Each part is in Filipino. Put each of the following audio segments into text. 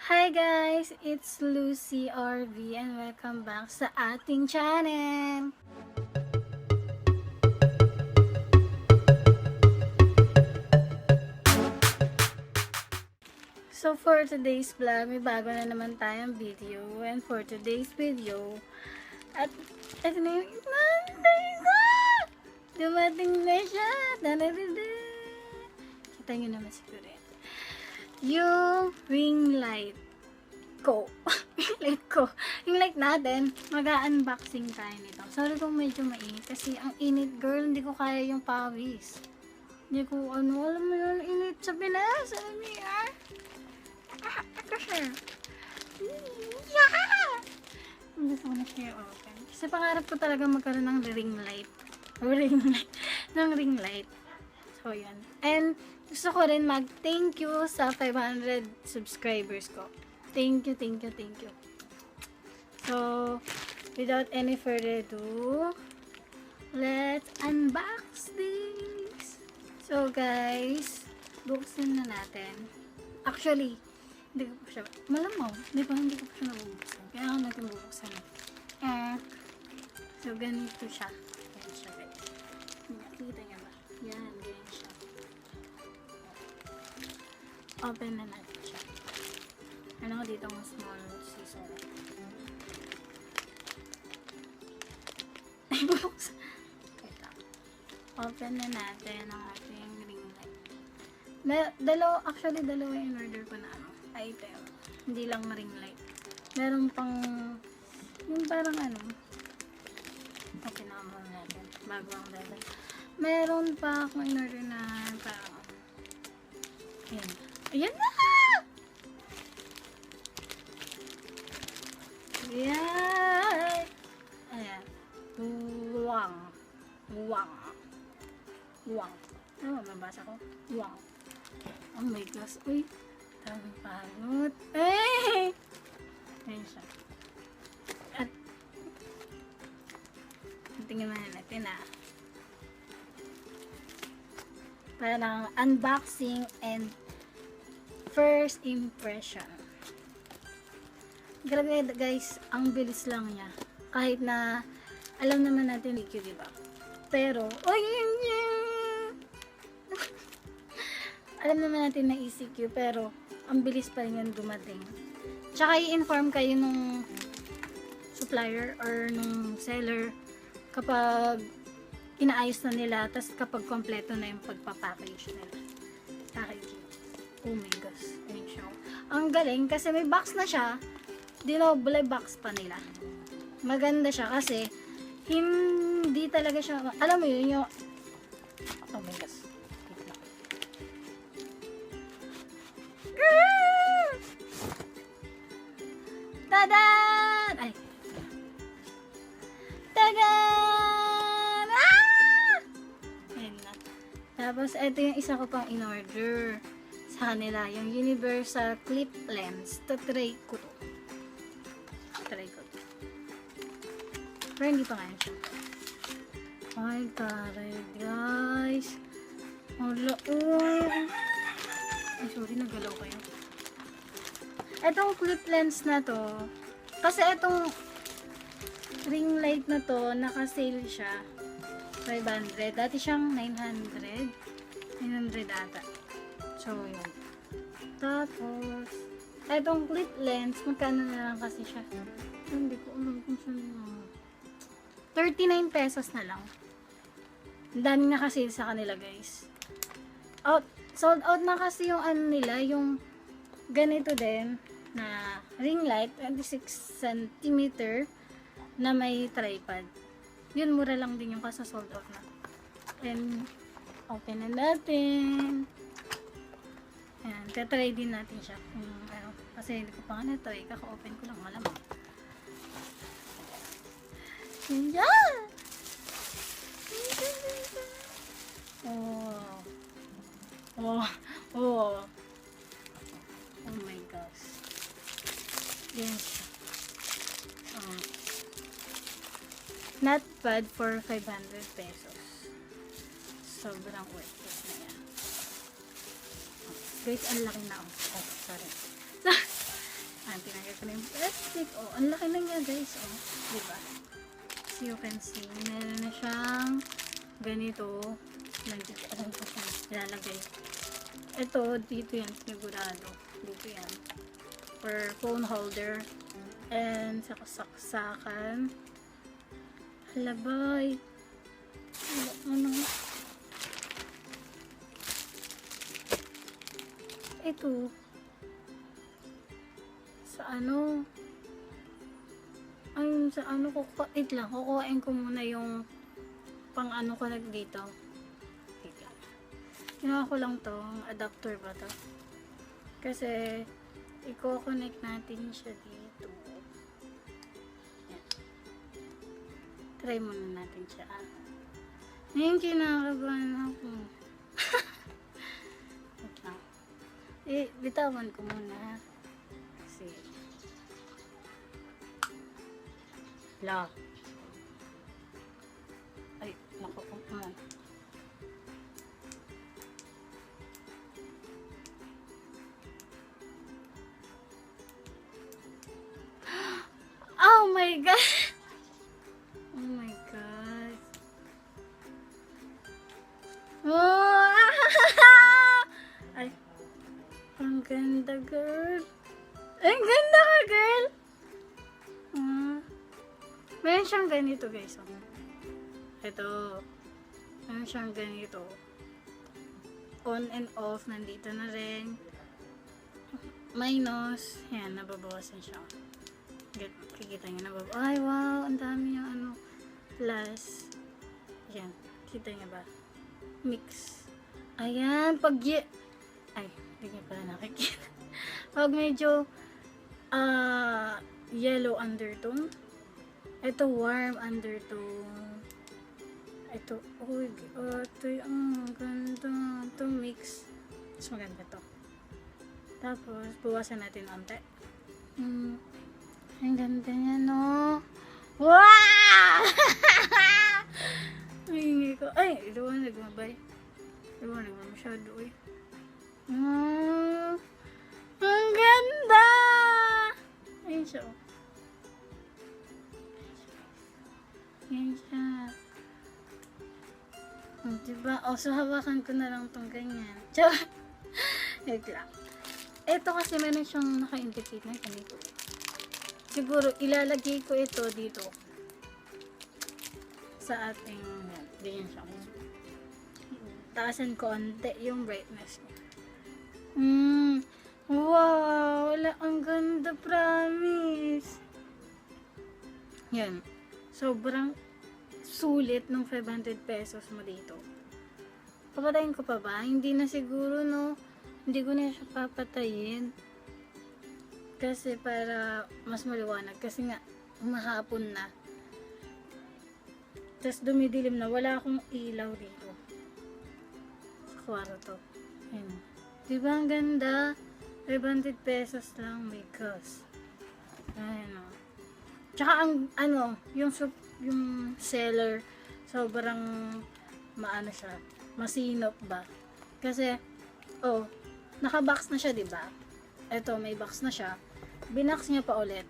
Hi guys! It's Lucy RV and welcome back sa ating channel! So for today's vlog, may bago na naman tayong video. And for today's video, at ito na yung dumating na siya! Kita nyo naman siguro yan. Yung ring light ko. Yung light natin, mag-unboxing tayo nito. Sorry kung medyo mainit kasi ang init girl, hindi ko kaya yung pawis. Hindi ko alam mo yun, init sa Pinas. Alam mo yan? Kasi, gusto ko na siya open. Kasi pangarap ko talaga magkaroon ng ring light. Ng ring light. So, yan. And, gusto ko rin mag-thank you sa 500 subscribers ko. Thank you. So, without any further ado, let's unbox this. So, guys, buksan na natin. Actually, hindi ko pa siya, malamaw, hindi ko pa siya nabubuksan. Kaya ako natin bubuksan. So, ganito siya. Ganito siya, guys. Nakita niya ba? Yan, ganyan siya. Open na natin siya. Ano ko dito ang small scissor. Ay, bubuksan. Open na natin ang ating ring light. Actually, dalawa yung order ko na item. Hindi lang ring light. Meron pang, yung parang okay, nakamon natin. Bago ang dalawa. Meron pa akong in-order na parang, ayan. Ayan na! Ayan! Ayan. Wang. Ano, mabasa ko? Wang. Oh my gosh. Uy, daming panot. Eh! Ayan siya. At, tingnan na natin parang unboxing and first impression. Grabe guys, ang bilis lang niya. Kahit na alam naman natin EQ, diba? Pero, alam naman natin na ECQ, pero ang bilis pa rin yan dumating. Tsaka i-inform kayo nung supplier or nung seller kapag inaayos na nila, tas kapag kompleto na yung pagpapackage nila. Packaging. Oh my gosh. Ayun siya. Ang galing kasi may box na siya. Dinobule box pa nila. Maganda siya kasi hindi talaga siya, alam mo yun, yung oh my gosh. Tadan! Ay. Tadan! Ah! Ayan na. Tapos, ito yung isa ko pang in-order sa kanila. Yung Universal Clip Lens. Try ko to. Pero hindi pa nga siya. Ay, taray guys. Hala, ay, sorry, nagalaw kayo. Etong clip lens na to, kasi etong ring light na to, naka-sale siya. 500. Dati siyang 900. 900 ata. So, yun. Tapos, etong clip lens, magkano na lang kasi siya? Hindi ko alam kung saan na. 39 pesos na lang. Ang dami naka-sale sa kanila, guys. Sold out na kasi yung nila, yung ganito din na ring light, 26 cm na may tripod. Yun, mura lang din yung kasi sold out na. And, open na natin. Ayan, tatry din natin siya. Kasi hindi ko pa nga na-try, kaka-open ko lang, malamang. Yan! Oh my gosh. Yes. Not bad for 500 pesos. Sobrang worth it na yan. Guys, ang laki na. Oh, sorry. Ayan, tinanggal ko na yung plastic. Oh, ang laki na niya guys. Oh, diba? So you can see, meron na siyang ganito. Nandito ko siya ilalagay. Ito, dito yan, sigurado. Dito yan. For phone holder. And sa kasaksakan. Halabay. Ano? Ito. Sa ano? Ayun, sa ano ko. Wait lang, kukuhain ko muna yung pang ano ko dito. Wait lang. Ginawa ko lang to. Adapter ba to? Kasi, i-connect natin siya dito. Yan. Try muna natin siya. Ngayon, kinakabahan ako. Wait lang. Bitawan ko muna. Kasi, la. Ay, naku, oh my god! Oh my god. Oh! Ay, ang ganda, girl. Ang ganda ka, girl. Meron siyang ganito, guys. Ito. Meron siyang ganito. On and off. Nandito na rin. Minus. Yan, nababawasan siya. Kikita nyo, nababawasan. Ay, wow. Ang dami yung ano. Plus. Yan. Kita nyo ba? Mix. Ayan. Pag ay, hindi nyo pala nakikita. Pag medyo yellow undertone. Ito warm undertone. Ito, ito yung ganda. Ito mix. Mas maganda to. Tapos, buwasan natin onte. Ang ganda niya, no? Wow! Ay, ko. Ay, liwanag mabay. Liwanag mo masyado, eh. Ang ganda! Ayun siya, oh. Yan siya. Diba? O, so hawakan ko na lang tong ganyan. Tiyo! Wait lang. Ito kasi meron siyang naka-indicate na ganito. Siguro, ilalagay ko ito dito. Sa ating, yan. Ganyan siya. Taasan ko onte yung brightness niya. Wow! Wala, ang ganda, promise! Yan. Sobrang sulit ng 500 pesos mo dito. Papatayin ko pa ba? Hindi na siguro, no? Hindi ko na siya papatayin. Kasi para mas maliwanag. Kasi nga, mahapon na. Tapos dumidilim na. Wala akong ilaw dito. Sa kwarto. Ayan. Diba ang ganda? 500 pesos lang. My gosh. Ayan o. Tsaka ang, ano, yung seller, sobrang, maano siya, masinop ba? Kasi, oh, naka-box na siya, diba? Ito, may box na siya. Binox niya pa ulit.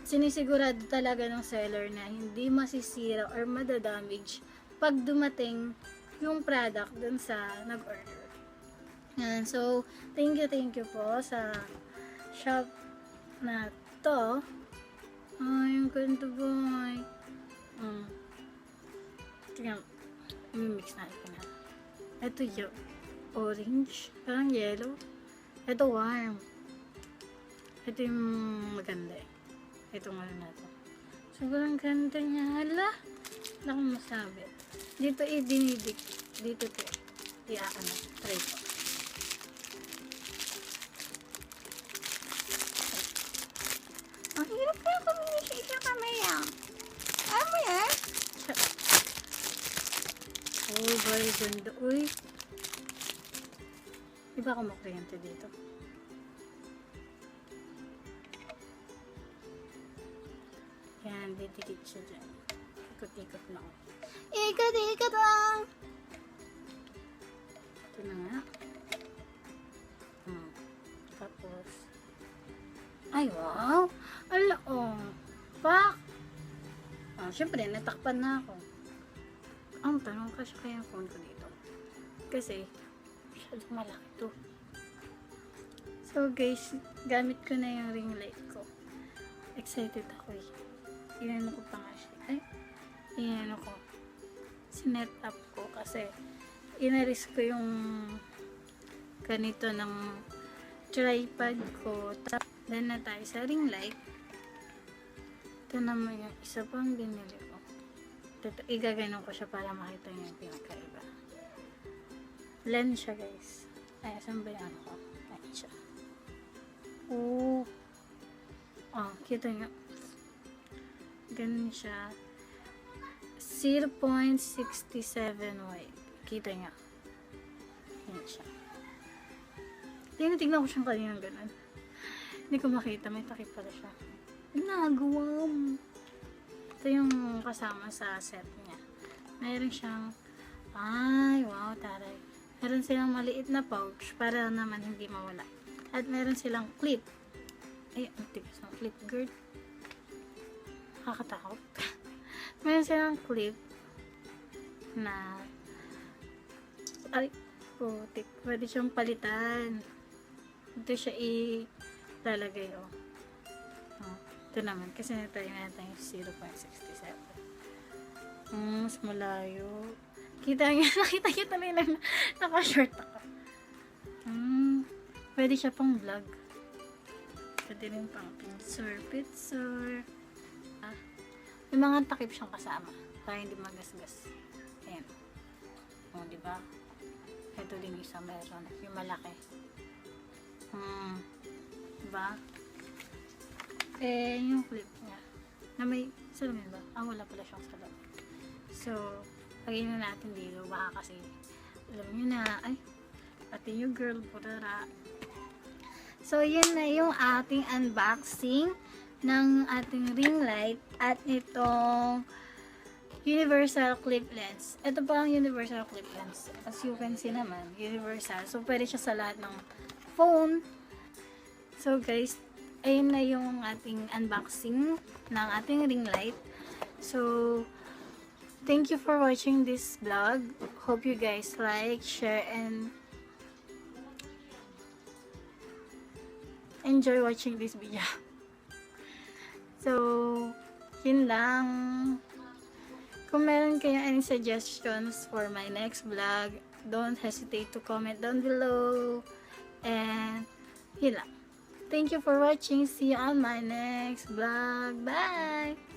Sinisigurado talaga ng seller na hindi masisira or madadamage pag dumating yung product dun sa nag-order. Yan, so, thank you po sa shop na to. Ay, ang ganda boy. Tingnan, mix natin na. Ito yung orange, parang yellow. Ito warm. Ito yung maganda eh. Ito nga natin. Sobrang ganda niya. Hala, wala akong masabi. Dito dinidik. Dito to. Try ko. Ang hirap kaya kami siya kamaya. Ano mo yan? Oh, very ganda. Uy. Iba ako makliyente dito. Yan, didikit siya dyan. Ikot-ikot lang. Ikot-ikot lang! Ito na nga. Tapos, ay, Ay, wow. Ala, oh. Pak. Ah, syempre, natakpan na ako. Ang tanong, kasi kaya yung phone ko dito. Kasi, masyadong malaki to. So guys, gamit ko na yung ring light ko. Excited ako eh. Inano ko pa nga siya. Ay, inano ko. Sinet up ko kasi inaris ko yung ganito ng tripod ko. Then na tayo sa ring light. Ito naman yung isa pang binili ko. Igaganon ko siya para makita niyo yung pinakaiba. Lens siya guys. Ay, saan ba yan ko? Ayan siya. Oh. Oh, kita nyo. Ganun siya. 0.67 wide. Kita nyo. Ayan siya. Tingnan ko siyang kanina ganun. Hindi ko makita. May takip pala siya. Nagawa mo. Ito yung kasama sa set niya. Mayroon siyang ay, wow, taray. Meron silang maliit na pouch para naman hindi mawala. At meron silang clip. Ay, ang tigas ng clip, girl. Nakakatakot. Meron silang clip na ay, putik. Pwede siyang palitan. Ito siya ilalagay, oh. Oh. Ito naman, kasi natry natin yung 0.67. Mas malayo. Kita niyo, nakita niyo tuloy na naka-short ako. Pwede siya pang vlog. Pwede rin pang picture. Ah, may mga takip siyang kasama para hindi magasgas. Ayan. O, diba? Ito din isa meron. Yung malaki. Diba? Eh, yung clip niya. Na may salamin ba? Ah, wala pala siyang salamin. So, lagay na natin dito. Baka kasi, alam nyo na, ay, pati yung girl, purara. So, yun na yung ating unboxing ng ating ring light at itong universal clip lens. Ito pa ang universal clip lens. As you can see naman, universal. So, pwede siya sa lahat ng phone. So, guys, ayun na yung ating unboxing ng ating ring light. So, thank you for watching this vlog. Hope you guys like, share, and enjoy watching this video. So, yun lang. Kung meron kayong any suggestions for my next vlog, don't hesitate to comment down below. And, yun lang. Thank you for watching. See you on my next vlog. Bye!